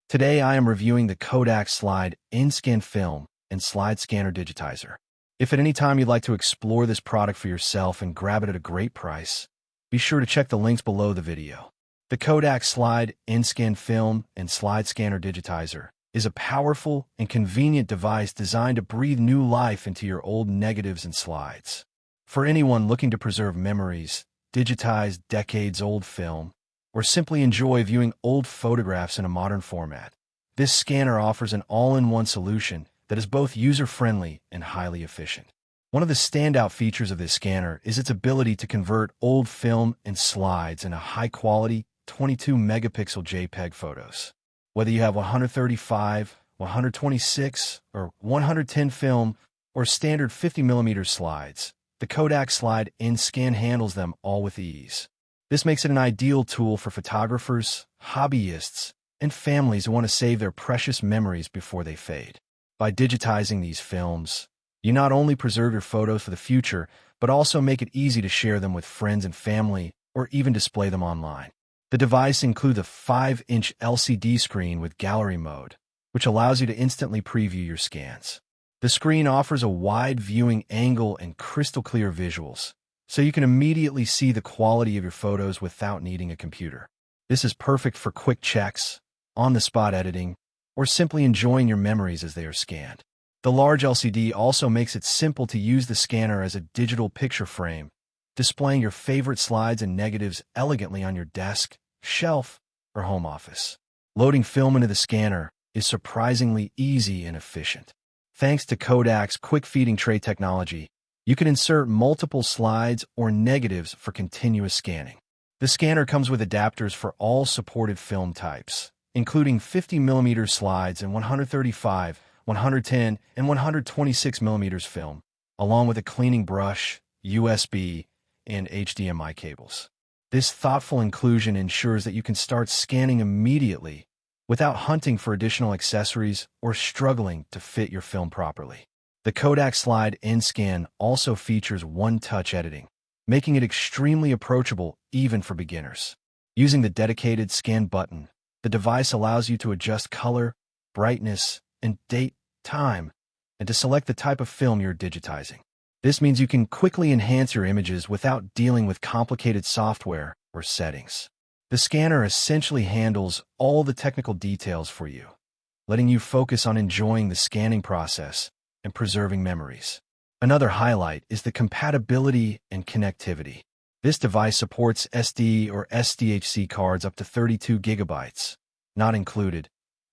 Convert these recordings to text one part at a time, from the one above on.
Today I am reviewing the Kodak Slide in-scan film and slide scanner digitizer. If at any time you'd like to explore this product for yourself and grab it at a great price, be sure to check the links below the video. The Kodak Slide in-scan film and slide scanner digitizer is a powerful and convenient device designed to breathe new life into your old negatives and slides. For anyone looking to preserve memories, digitize decades-old film, or simply enjoy viewing old photographs in a modern format, this scanner offers an all-in-one solution that is both user-friendly and highly efficient. One of the standout features of this scanner is its ability to convert old film and slides into high-quality 22-megapixel JPEG photos. Whether you have 135, 126, or 110 film, or standard 50mm slides, the Kodak Slide in-scan handles them all with ease. This makes it an ideal tool for photographers, hobbyists, and families who want to save their precious memories before they fade. By digitizing these films, you not only preserve your photos for the future, but also make it easy to share them with friends and family, or even display them online. The device includes a 5-inch LCD screen with gallery mode, which allows you to instantly preview your scans. The screen offers a wide viewing angle and crystal-clear visuals, so you can immediately see the quality of your photos without needing a computer. This is perfect for quick checks, on-the-spot editing, or simply enjoying your memories as they are scanned. The large LCD also makes it simple to use the scanner as a digital picture frame, displaying your favorite slides and negatives elegantly on your desk, shelf, or home office. Loading film into the scanner is surprisingly easy and efficient. Thanks to Kodak's quick-feeding tray technology, you can insert multiple slides or negatives for continuous scanning. The scanner comes with adapters for all supported film types, including 50mm slides and 135, 110, and 126mm film, along with a cleaning brush, USB, and HDMI cables. This thoughtful inclusion ensures that you can start scanning immediately without hunting for additional accessories or struggling to fit your film properly. The Kodak Slide in-scan also features one-touch editing, making it extremely approachable even for beginners. Using the dedicated scan button, the device allows you to adjust color, brightness, and date, time, and to select the type of film you're digitizing. This means you can quickly enhance your images without dealing with complicated software or settings. The scanner essentially handles all the technical details for you, letting you focus on enjoying the scanning process and preserving memories. Another highlight is the compatibility and connectivity. This device supports SD or SDHC cards up to 32 gigabytes, not included,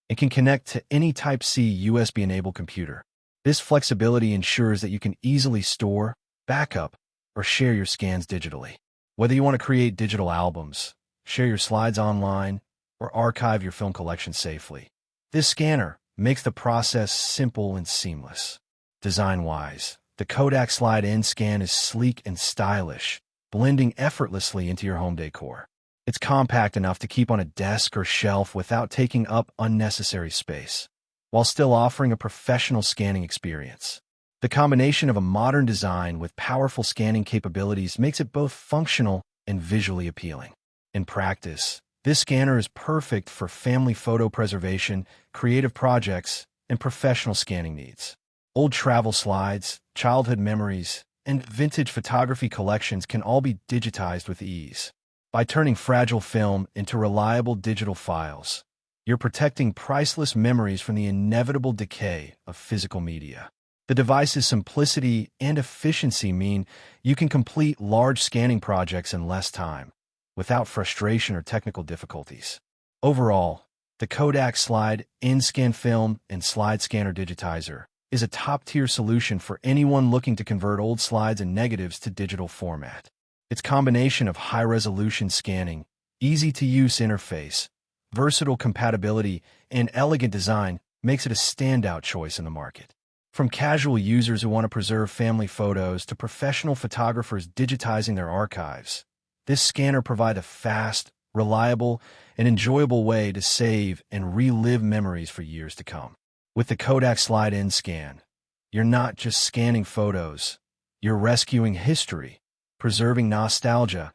and can connect to any Type-C USB-enabled computer. This flexibility ensures that you can easily store, backup, or share your scans digitally. Whether you want to create digital albums, share your slides online, or archive your film collection safely, this scanner makes the process simple and seamless. Design-wise, the Kodak Slide in-scan is sleek and stylish, blending effortlessly into your home decor. It's compact enough to keep on a desk or shelf without taking up unnecessary space, while still offering a professional scanning experience. The combination of a modern design with powerful scanning capabilities makes it both functional and visually appealing. In practice, this scanner is perfect for family photo preservation, creative projects, and professional scanning needs. Old travel slides, childhood memories, and vintage photography collections can all be digitized with ease. By turning fragile film into reliable digital files, you're protecting priceless memories from the inevitable decay of physical media. The device's simplicity and efficiency mean you can complete large scanning projects in less time, without frustration or technical difficulties. Overall, the Kodak Slide in-scan film and slide scanner digitizer is a top-tier solution for anyone looking to convert old slides and negatives to digital format. Its combination of high-resolution scanning, easy-to-use interface, versatile compatibility, and elegant design makes it a standout choice in the market. From casual users who want to preserve family photos to professional photographers digitizing their archives, this scanner provides a fast, reliable, and enjoyable way to save and relive memories for years to come. With the Kodak Slide in-scan, you're not just scanning photos, you're rescuing history, preserving nostalgia,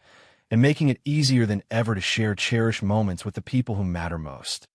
and making it easier than ever to share cherished moments with the people who matter most.